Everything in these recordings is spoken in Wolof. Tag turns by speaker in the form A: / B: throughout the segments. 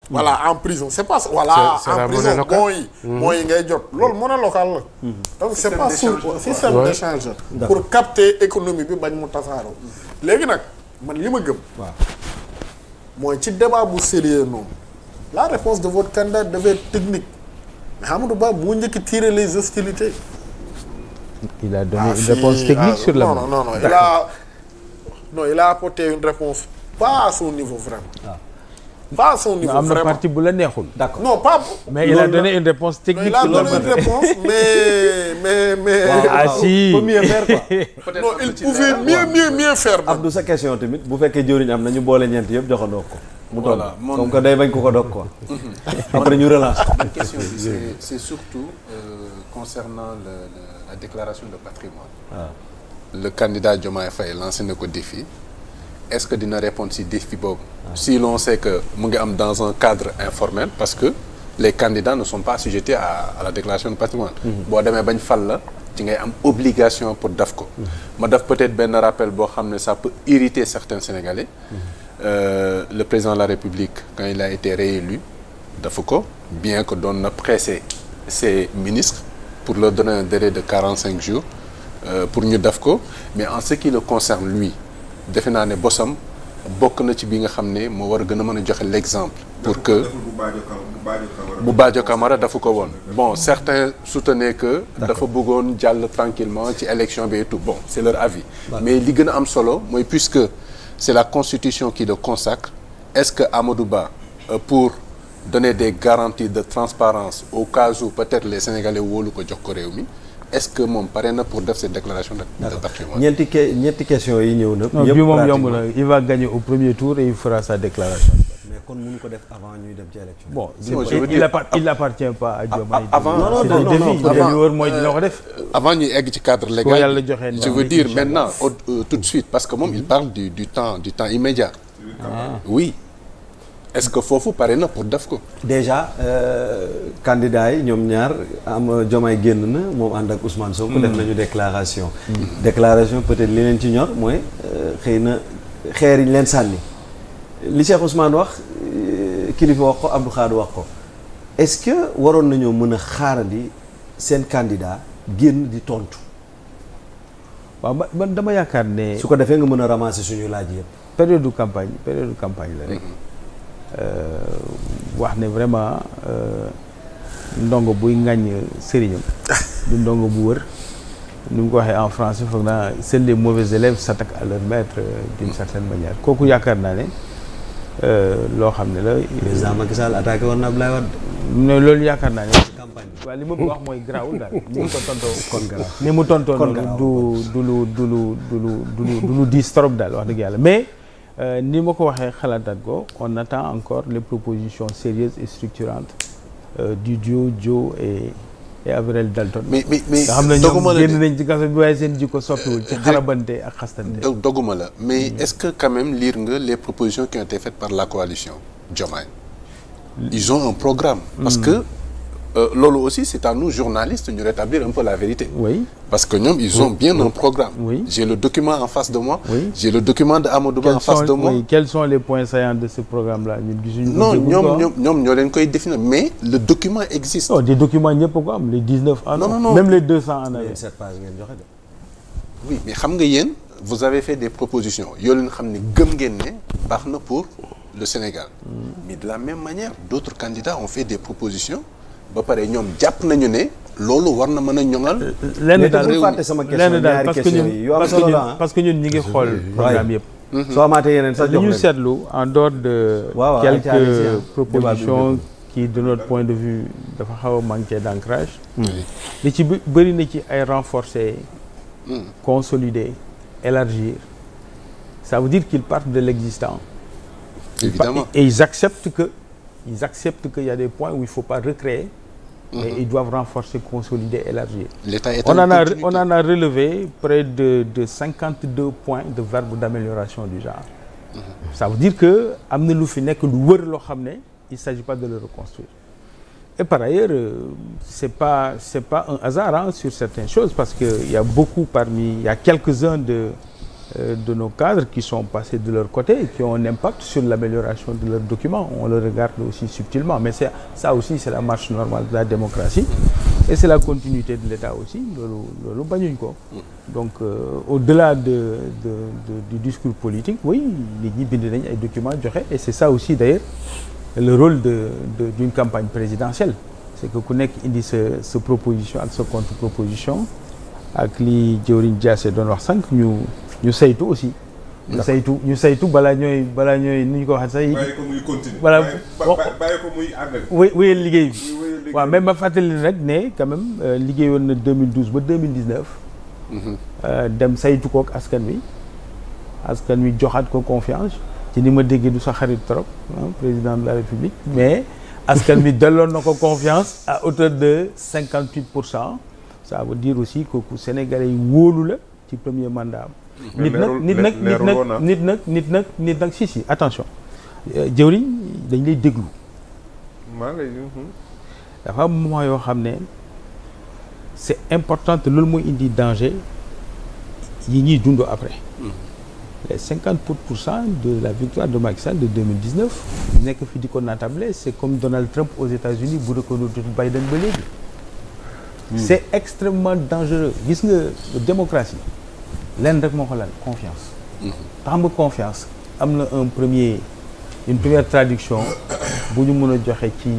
A: voilà en prison c'est pas voilà en prison mooy ngay jot loolu monnaie locale la. donc c'est pas système d'échange pour capter économie bi bañ mu tasaaroo. léegi nag man li ma gëm.
B: waaw
A: mooy ci débat bu sérieux noonu la réponse de votre candidat devait être technique mais Amadou Ba moo njëkk tirer les hostilités.
C: Il a donné une réponse technique sur la.
A: Non, il a apporté une réponse pas à son niveau vraiment. Pas à son niveau
C: am na
A: vraiment.
C: parti bu la neexul.
B: d'accord
A: Non, pas.
C: Mais il a donné une réponse technique.
A: Il a donné une réponse, mais.
C: Ah si.
B: peut mieux faire quoi.
A: Non, il pouvait mieux faire.
B: Abdou sa question tamit bu fekkee jëwriñ am na ñu boole ñeent yëpp joxandoo ko. mu toll comme que day bañ ko dog quoi. après ñu relance.
D: La question c'est surtout concernant la déclaration de patrimoine. Le candidat Diomaye Faye lancé na ko défi. Est-ce que dina répondre ci défi boobu? Si l'on sait que mu ngi am dans un cadre informel parce que les candidats ne sont pas assujettés à la déclaration de patrimoine. boo demee bañ fal la ci ngay am obligation pour def ko. ma def peut-être benn rappel boo xam ne ça peut irriter certains Sénégalais. Le président de la République quand il a été réélu dafa ko bien que doon na presser ses ministres pour leur donner un délai de 45 jours pour ñu def ko mais en ce qui le concerne lui defe naa ne bosam bokk na ci bi nga xam ne moo war a gën a mën a joxe l'exemple pour que bu Badio Camara dafa ko woon bon certains soutenaient que dafa bëggoon jàll tranquillement ci élection bi et tout bon c'est leur avis mais li gën a am solo mooy puisque c'est la Constitution qui le consacre est-ce que Amadou Ba pour donner des garanties de transparence au cas où peut-être les Sénégalais wóolu ko jox ko réew mi est-ce que moom pare na pour def cette déclaration de patrimoine.
B: ñeenti questions yi ñëw na.
C: yëpp bi moom yomb na il va gagner au premier tour et il fera sa déclaration.
B: mais kon mënu ko def avant ñuy dem ci élection.
C: bon
D: il
C: appartient pas à Diomaye.
D: avant
C: non mooy dina ko def.
D: avant ñuy egg ci cadre légal je veux dire maintenant tout de suite parce que moom il parle du temps immédiat. Oui. Est-ce que foofu pare na pour def ko.
B: déjà candidats yi ñoom ñaar am Diomaye génn na moom ànd ak Ousmane Sonko def nañu déclaration. déclaration peut-être li leen ci ñor mooy xëy na xeer yi ñu leen sànni li Cheikh Ousmane wax kilifa wax ko Abdou Khadre wax ko est-ce que waroon nañoo mën a xaarandi seen candidat génn di tontu.
C: waaw man dama yaakaar ne.
B: su ko defee nga mën a ramasser suñu laaj yëpp.
C: période campagne la rek. wax ne vraiment ndongo buy ŋàññ sëriñam du ndongo bu wër ni mu ko waxee en français foog naa seuls les mauvais élèves s'attaquent à leur maître d'une certaine manière kooku yaakaar naa ne loo xam ne la.
B: président Macky Sall attaqué woon na Abdoulaye Wade.
C: ne loolu yaakaar naa ne.
B: campagne
C: waaw li ma bëgg wax mooy garaawul daal ni mu ko tontoo. kon garaaw ni mu tontoo noonu du lu diis trop daal wax dëgg yàlla mais. ni ma ko waxee xalaataat ko on attend encore les propositions sérieuses et structurantes du duo Joe et Avril Dalton.
D: mais
C: nga xam ne ñoom génn nañ ci kaso bi waaye seen jikko soppiwul ci xarabante ak xastante.
D: doguma la mais est-ce que quand même lire nga les propositions qui ont été faites par la coalition Diomaye. Ils ont un programme. parce que loolu aussi c'est à nous journalistes ñu rétablir un peu la vérité.
C: Oui.
D: Parce que ñoom ils ont bien un programme.
C: Oui.
D: J'ai le document en face de moi.
C: Oui.
D: J'ai le document de Amadou Ba en face de moi.
C: Oui. Quels sont les points saillants de ce programme-là ñun gisuñu.
D: Non ñoom ñoo leen koy définir mais le document existe.
C: non des documents ñëpp ko am les 19.
D: non
C: même les 200 en avaient.
B: 7 pages ngeen joxe de.
D: Oui mais xam nga yéen vous avez fait des propositions yoo leen xam ne gëm ngeen ne baax na pour le Sénégal. Mais de la même manière d'autres candidats ont fait des propositions. ba pare ñoom jàpp nañu ne loolu war na mën a ñoŋal.
C: lenn daal
B: parce
C: que ñun ñi ngi xool programme yëpp.
B: soo amaatee yeneen sax jox
C: li ñu seetlu en dehors de. quelques propositions qui de notre point de vue dafa xaw a manqué d'ancrage. li ci bëri na ci ay renforcer. consolider élargir. ça veut dire qu'ils partent de l'existant.
D: Évidemment.
C: Et ils acceptent qu'il y a des points où il ne faut pas recréer, mais ils doivent renforcer, consolider, élargir.
D: L'État est
C: on en a relevé près de 52 points de verbes d'amélioration du genre. Ça veut dire que am na lu fi nekk lu wër loo xam ne il ne s'agit pas de le reconstruire. Et par ailleurs, c'est pas un hasard sur certaines choses, parce qu'il y a quelques-uns de nos cadres qui sont passés de leur côté et qui ont un impact sur l'amélioration de leurs documents. On le regarde aussi subtilement, mais ça aussi c'est la marche normale de la démocratie et c'est la continuité de l'État aussi, loolu bañuñ ko. Donc au-delà du discours politique, oui, nit ñi bind nañ ay documents joxe et c'est ça aussi d'ailleurs le rôle d'une campagne présidentielle. C'est que ku nekk indi sa proposition ak sa contre-proposition ak li jëwriñ Diassé doon wax sànq ñu saytu aussi. ñu saytu balaa ñooy ni ñu ko waxee sax.
E: bàyyi ko muy continuer.
C: voilà
E: bàyyi ko muy àggal.
C: wéyal liggéey bi. waaw même ma fàttali rek ne quand même liggéeyoon na 2012 ba 2019. dem saytu kook askan wi joxaat ko confiance ci ni ma déggee du sa xarit trop président de la République mais askan wi delloon na ko confiance à hauteur de 58%. Ça veut dire aussi que Sénégalais yi wóolu la ci premier mandat am. nit nag si attention jëwriñ dañ lay déglu. dafa am moment yoo xam ne c'est important te loolu mooy indi danger yi ñuy dund après. Les 50% de la victoire de Macky Sall de 2019 nekk fi di ko natable c'est comme Donald Trump aux États-Unis bu reconnaître Biden ba léegi. C'est extrêmement dangereux gis nga démocratie lenn rek moo ko laal confiance. xam nga confiance am na une première traduction bu ñu mën a joxe ci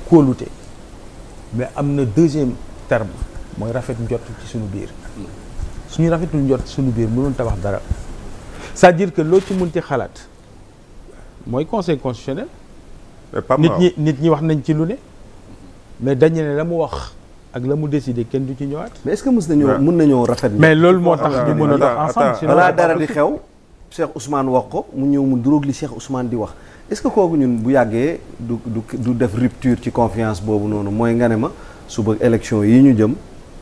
C: kóolute mais am na deuxième terme mooy rafet njort ci suñu biir. suñu rafetul njort ci suñu biir mënoon tabax dara c'est-à-dire que loo ci mënti xalaat mooy conseil constitutionnel. nit ñi wax nañ ci lu ne mais dañu ne la mu wax. ak la mu décidé kenn du ci ñëwaat.
B: mais est-ce que mën nañoo rafet.
C: mais loolu moo tax ñu mën a dox ensemble. sinon
B: balaa dara di xew Cheikh Ousmane wax ko mu ñëw mu duróog li Cheikh Ousmane di wax est-ce que kooku ñun bu yàggee du def rupture ci confiance boobu noonu mooy nga ne ma suba élection yi ñu jëm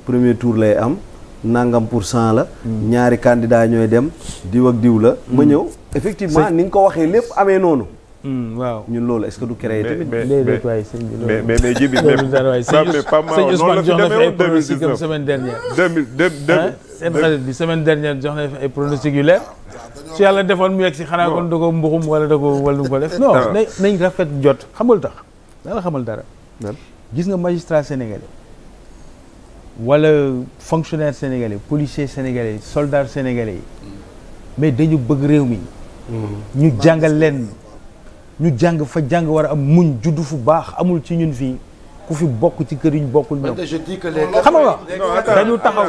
B: premier tour lay am nangam % la. ñaari candidat ñooy dem diw ak diw la. ma ñëw effectivement ni nga ko waxee lépp amee noonu.
C: waaw
B: ñun loolu est-ce que du créer tamit.
E: mais Djibi
C: sëñ Ousmane jox na fi ay pronostics semaine dernière. seen xarit bi semaine dernière jox na fi ay pronostics yu leer. su yàlla defoon mu yegg si xanaa kon da ko mbuxum wala da ko def. non nañ rafet jot xamal tax dala xamal dara. gis nga magistrat sénégalais wala fonctionnaire sénégalais policier sénégalais soldat sénégalais yi mais dañu bëgg réew mi. ñu jàngal leen. ñu jàng fa jàng war a am muñ juddu fu baax amul ci ñun fii ku fi bokk ci kër yi ñu bokkul ñoom. xam nga dañu taxaw.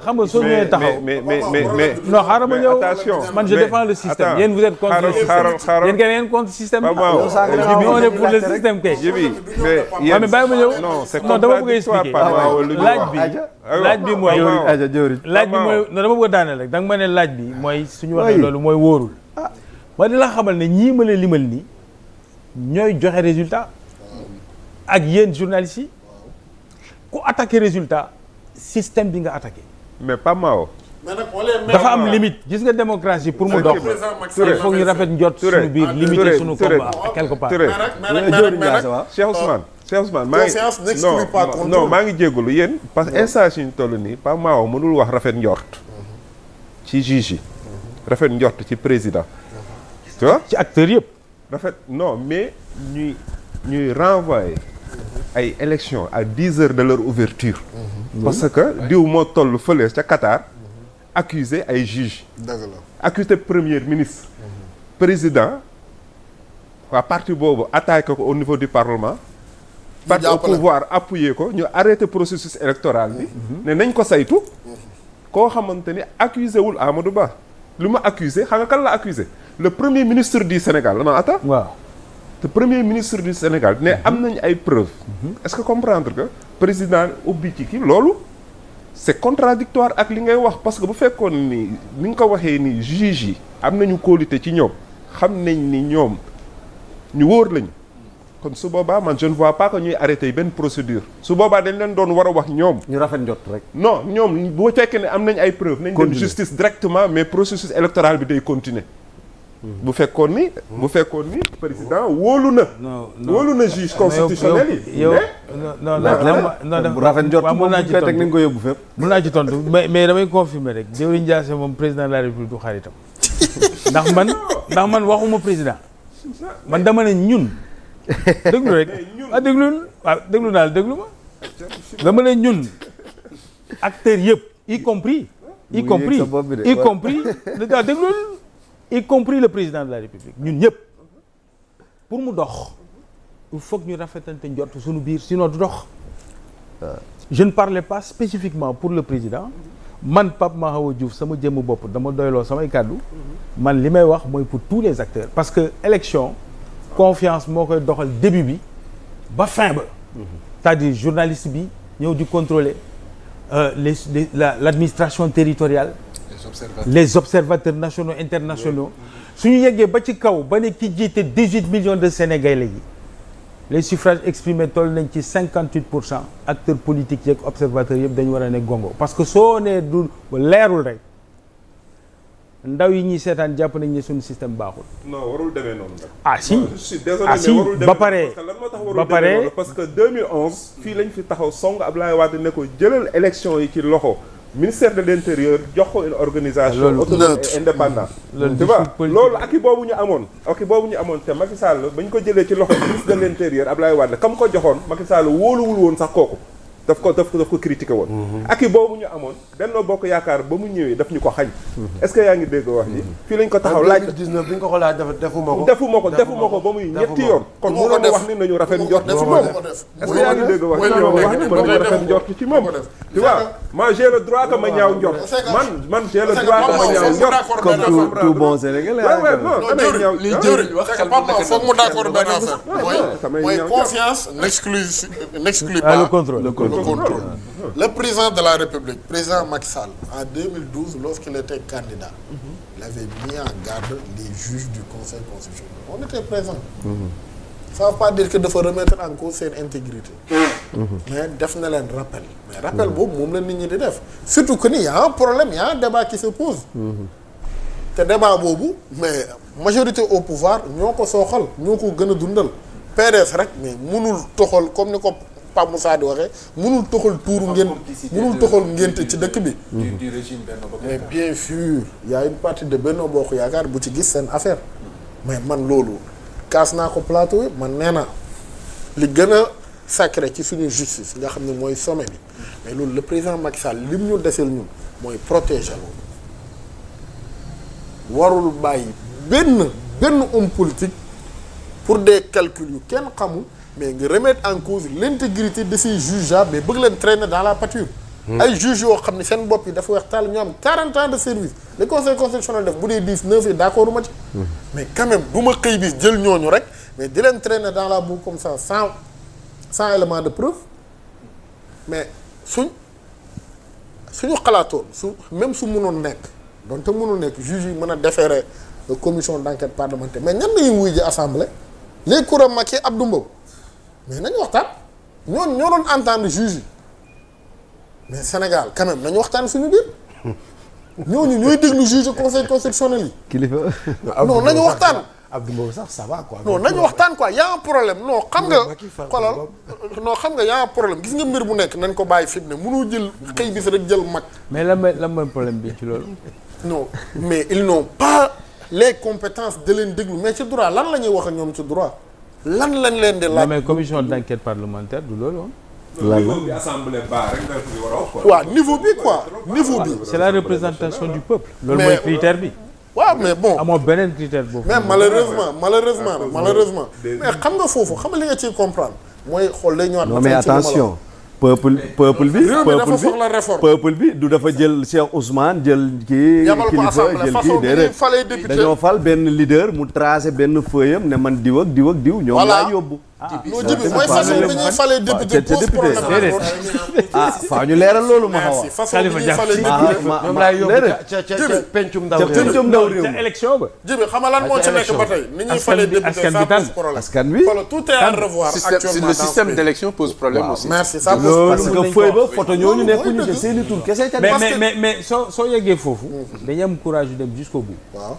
C: xam nga soo ñëwee taxaw.
E: mais
C: non xaaral ma ñëw man je défends le système. yéen vous êtes contre le système yéen ngeen contre système. on est pour le système kay. mais bàyyi ma ñëw. non dama bëgg a expliquer. laaj bi mooy. non dama bëgg a daaneel rek da nga ma ne laaj bi mooy suñu waxee loolu mooy wóorul. ma di la xamal ne ñii ma la limal ni ñooy joxe résultat ak yéen journalistes yi ku attaqué résultat système bi nga attaqué.
E: mais pas Mao.
C: dafa am limite gis nga démocratie pour mu dox. il faut ñu rafet njot suñu biir limiter suñu combat quelque part.
E: Cheikh Ousmane maa ngi jégalu yéen parce que instant yi ñu toll nii pas Mao mënul wax rafet njort ci juge yi rafet njort ci président. tu vois
C: ci acteurs yëpp.
E: rafet non mais ñuy renvoyer ay élections à 10 heures de leur ouverture. parce que diw moo toll fële ca Qatar. accuser ay juges.
A: dëgg la
E: accuser premier ministre. président waa parti boobu attaqué ko au niveau du parlement. parti au pouvoir appuyé ko ñu arrêté processus électoral bi. ne nañ ko saytu. koo xamante ni accusé wul Amadou Ba. lu ma accusé xam nga kan la accusé le premier ministre du Sénégal non attends.
C: waaw
E: te premier ministre du Sénégal ne am nañ ay preuves. est-ce que comprendre que président ubbi ci kii loolu. c'est contradictoire ak li ngay wax parce que bu fekkoon ni nga ko waxee ni juge yi am nañu qualité ci ñoom xam nañ ni ñoom ñu wóor lañu kon su boobaa man je ne vois pas que ñuy arrêter benn procédure su boobaa dañ leen doon war a wax ñoom.
B: ñu rafet njot rek.
E: non ñoom boo fekkee ne am nañ ay preuves. nañ dem justice directement mais processus électoral bi day continuer. bu fekkoon ni président wóolu na juge constitutionnel yi.
C: yow non
B: bu rafet njort moom bu koy teg nañ ko yóbbu fépp.
C: mun naa ci tontu mais damay confirmer rek Dieuwrine Ndiassé moom président de la République du xaritam ndax man waxuma président man dama ne ñun déglu rek déglu naa la déglu ma dama ne ñun acteurs yëpp y compris le président de la République ñun ñëpp pour mu dox il faut que ñu rafetante njort suñu biir sinon du dox. Je ne parlais pas spécifiquement pour le président man Pape Mahawa Diouf sama jëmm bopp dama doyloo samay kàddu man li may wax mooy pour tous les acteurs parce que élection confiance moo koy doxal début bi ba fin ba c'est-à-dire journaliste bi ñëw di contrôler l'administration territoriale les observateurs nationaux internationaux suñu yeggee ba ci kaw ba ne ki jiite 18 millions de Sénégalais yi les suffrages exprimés toll nañ ci 58% acteurs politiques yeeg observateurs yëpp dañu war a ne gongo parce que soo nee du leerul rek ndaw yi ñuy seetaan jàpp nañ ne suñu système baaxul.
E: non warul demee noonu nag.
C: ah si
E: je suis désolé mais warul demee
C: ba pare
E: parce que lan moo tax warul demee noonu parce que 2011 fii lañ fi taxaw song Abdoulaye Wade ne ko jëlal élection yi ci loxo. ministère de l'intérieur jox ko une organisation autonome et indépendante tu vois loolu ak i boobu ñu amoon te Macky Sall bañ ko jëlee ci loxo ministre de l'intérieur Abdoulaye Wade kam ko joxoon Macky Sall wóoluwul woon sax kooku daf ko critiqué woon ak i boobu ñu amoon Benno Bokk Yaakaar ba mu ñëwee daf ñu ko xañ est-ce que yaa ngi dégg wax ji fii lañ ko taxaw laaj
F: 2019 bi nga ko laaj
E: defuma ko ba muy ñetti yoon kon mënoo ma wax ni nañu rafet njort ci moom est-ce que yaa ngi dégg wax ni mënoo rafet njort ci moom tu vois moi j'ai le droit que ma ñaaw njort man j'ai le droit que ma ñaaw njort
B: comme tout bon Sénégalais
E: non damay ñaaw
A: li jëriñ wax foog mu d'accord benn affaire mooy confiance n'exclut pas
C: le contrôle.
A: Le président de la République, président Macky Sall, en 2012, lorsqu'il était candidat, il avait mis en garde les juges du Conseil constitutionnel. On était présents. Ça ne veut pas dire que de remettre en cause seen intégrité. Mais def na leen rappel. Mais rappel boobu moom la nit ñi di def. Surtout que ni y a un problème, y a un débat qui se pose. te débat boobu mais majorité au pouvoir ñoo ko sooxal ñoo ko gën a dundal. PDS rek mais mënul toxal comme ni ko Pape Moussa di waxee mënul toxal tuuru ngénte ci dëkk bi.
D: du régime Benno Bokk
A: mais bien sûr y a une partie de Benno Bokk Yaakaar bu ci gis seen affaire mais man loolu kaas naa ko plateau yi man nee na li gën a sacré ci suñu justice nga xam ne mooy sommet bi mais loolu le président Macky Sall lim ñu desel ñun mooy protéger loolu warul bàyyi benn homme politique pour des calculs yu kenn xamul mais nga remettre en cause l'intégrité de ces juges-là mais bëgg leen traîner dans la pâture. ay juges yoo xam ne seen bopp yi dafa weex taal ñu am 40 ans de service le conseil constitutionnel def bu dee 19 yi d'accord ma ci. mais quand même du ma xëy bis jël ñooñu rek mais di leen traîner dans la boue comme ça sans élément de preuve mais suñu xalaatoon même su mënoon nekk donte mënul nekk juges yi mën a déférer commission d'enquête parlementaire mais ñan nañu wuy ji assemblée les Koura Macky Abdou Mbow mais nañu waxtaan ñoo doon entendre juge yi mais Sénégal quand même nañu waxtaan suñu biir ñooñu ñooy déglu juge conseil constitutionnel yi.
B: kilifa.
A: non nañu waxtaan.
F: Abdou Mbow sax ça va quoi.
A: non nañu waxtaan quoi y a un problème non xam nga. xoolal non xam nga y a un problème gis nga mbir bu nekk nañ ko bàyyi fi mu ne mënoo jël xëy bis rek jël mag.
C: mais lan mooy problème bi ci loolu.
A: non mais ils n'ont pas les compétences de leen déglu mais ci droit lan la ñuy wax ak ñoom ci droit lan lañ leen di laaj.
C: mais commission d'enquête parlementaire du loolu woon.
E: niveau bi assemblée ba rek nga fi war a wax quoi.
A: waaw niveau bi quoi niveau bi.
C: c'est la représentation du peuple. loolu mooy critère bi.
A: waaw mais bon
C: amoo beneen critère boobu.
A: mais malheureusement mais xam nga foofu xam nga li nga ciy comprendre mooy xool day ñëwaat.
B: non mais attention. peuple bi du dafa jël Cheikh Ousmane jël kii kilifa jël kii déedéet dañoo fal benn leader mu tracé benn feuille am ne man diw ak diw ñoom laa yóbbu.
A: non jibi mooy façon bi ñuy falee député pose problème.
B: faa ñu leeral loolu ma xaw a.
A: façon bi ñuy falee député
F: ñoom laay yóbbu ca pencum ndaw réew
C: ca élection ba.
A: jibi xam nga lan moo ci nekk ba tey ni ñuy falee député ça pose problème.
B: askan bi
A: tout est à revoir actuellement.
D: Le système d'élection pose problème aussi.
A: merci ça pose problème
B: parce que feuille ba photo ñooñu nekkuñu ci seeni tur kese ca.
C: mais soo yeggee foofu. dañuy am courage yu dem jusqu'au bout.
A: waaw.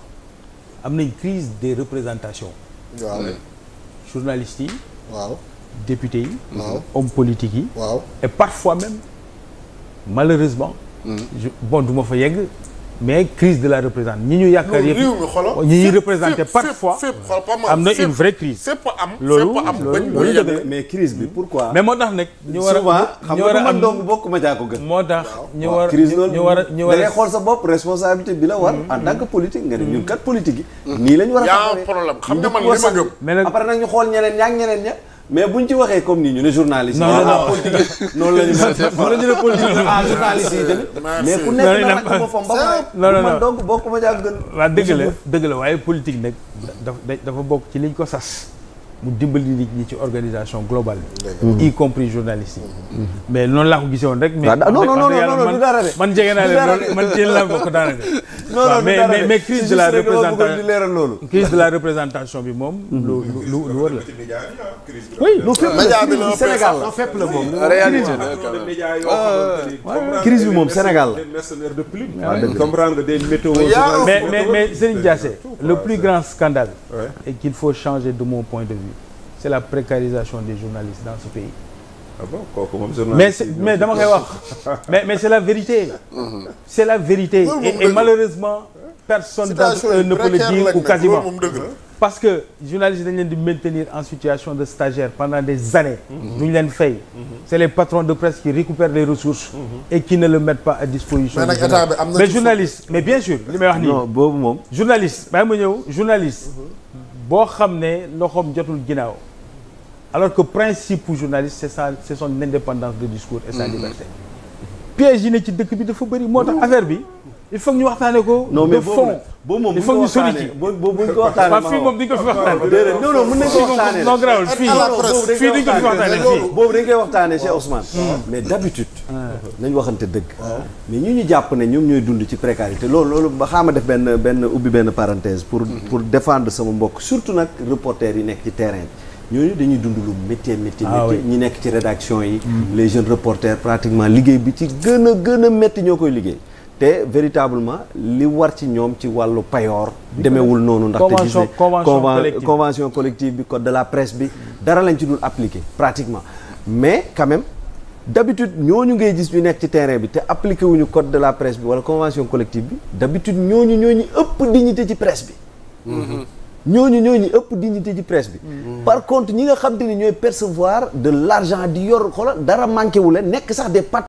C: am nañ crise des représentations.
A: waaw
C: journalistes yi.
A: waaw
C: députés yi.
A: waaw
C: hommes politiques yi.
A: waaw
C: et parfois même malheureusement. bon du ma fa yegg. mais crise de la représente ñi ñu yaakaar yëpp ñi ñuy représenté parfois am na une vraie crise.
A: fépp am
C: loolu
B: mais crise bi pourquoi.
C: mais moo tax nag ñu war a
B: ñu war a am donc bokk ma jaa ko gën.
C: moo tax ñu war
B: crise loolu
C: ñu war a
B: da ngay xool sa bopp responsabilité bi la war. en tant que politique nga ne ñun kat politique yi. nii la ñu war a
A: taxawee yaa problème xam nga man li ma gëm.
C: mais nag
B: après nag ñu xool ñeneen ñaa ñeneen ña. mais buñ ci waxee comme nii ñu ne journaliste.
C: non
B: politique noonu la ñu ne politique journaliste yi tamit. mais ku nekk na nag boppam ba pare.
C: non
B: man donc bokk ma jaa gën.
C: waaw dëgg la waaye politique nag dafa bokk ci liñ ko sas. mu dimbali nit ñi ci organisation globale bi. y compris journalistes yi. mais noonu laa ko gisee woon rek. mais
B: non du dara de.
C: man jege naa leen man jël laa bokk daanaka.
B: non
C: mais crise de la représentation
B: crise
C: de la représentation bi moom. lu wër la.
B: oui lu Sénégal la
F: fépp la moom.
D: réalité
B: crise bi moom Sénégal
E: la. comprendre nga des météos.
C: mais Serigne Diassé le plus grand scandale. et qu'il faut changer de mon point de vue. c'est la précarisation des journalistes dans ce pays.
E: Ah bon, kooku moom journaliste
C: mais dama koy wax mais c'est la vérité. C'est la vérité et malheureusement personne d'entre eux ne peut le dire ou quasiment. Parce que journalistes dañ leen di maintenir en situation de stagiaire pendant des années. duñ leen fay. C'est les patrons de presse qui récupèrent les ressources. et qui ne le mettent pas à disposition.
A: mais nag état bi am na
C: mais journaliste mais bien sûr li may wax nii.
B: non boobu moom.
C: journaliste bàyyi ma ñëw journaliste. boo xam ne loxoom jotul ginnaaw. alors que principe pour journaliste c'est son indépendance de discours et sa liberté. piège yi ne ci dëkk bi dafa bëri moo tax affaire bi il faut que ñu waxtaane ko.
B: non mais
C: de fond il faut que ñu sori ci.
B: boobu buñ ko waxtaanee
C: fii moom di nga ko fi waxtaanee.
B: déedéet non mën nañ ko waxtaanee.
C: non grawul fii fii di nga ko fi waxtaanee fii.
B: boobu dañ koy waxtaanee Cheikh Ousmane. mais d'habitude. nañ waxante dëgg. mais ñu jàpp ne ñoom ñooy dund ci précarité loolu ba xaama def benn ubbi benn parenthèse pour défendre sama mbokk surtout nag reporters yi nekk ci terrain bi. ñooñu dañuy dund lu métier ñi nekk ci rédaction yi. les jeunes reporters pratiquement liggéey bi ci gën a métti ñoo koy liggéey. te véritablement li war ci ñoom ci wàllu payoor demeewul noonu ndaxte gis ne convention collective bi code de la presse bi dara lañ ci dul appliqué pratiquement mais quand même d'habitude ñooñu ngay gis ñu nekk ci terrain bi te appliqué wuñu code de la presse bi wala convention collective bi d'habitude ñooñu ëpp dignité ci presse bi ñooñu ëpp dignité ci presse bi par contre ñi nga xam te ni ñooy percevoir de l'argent di yor xoolal dara manqué wu leen nekk sax des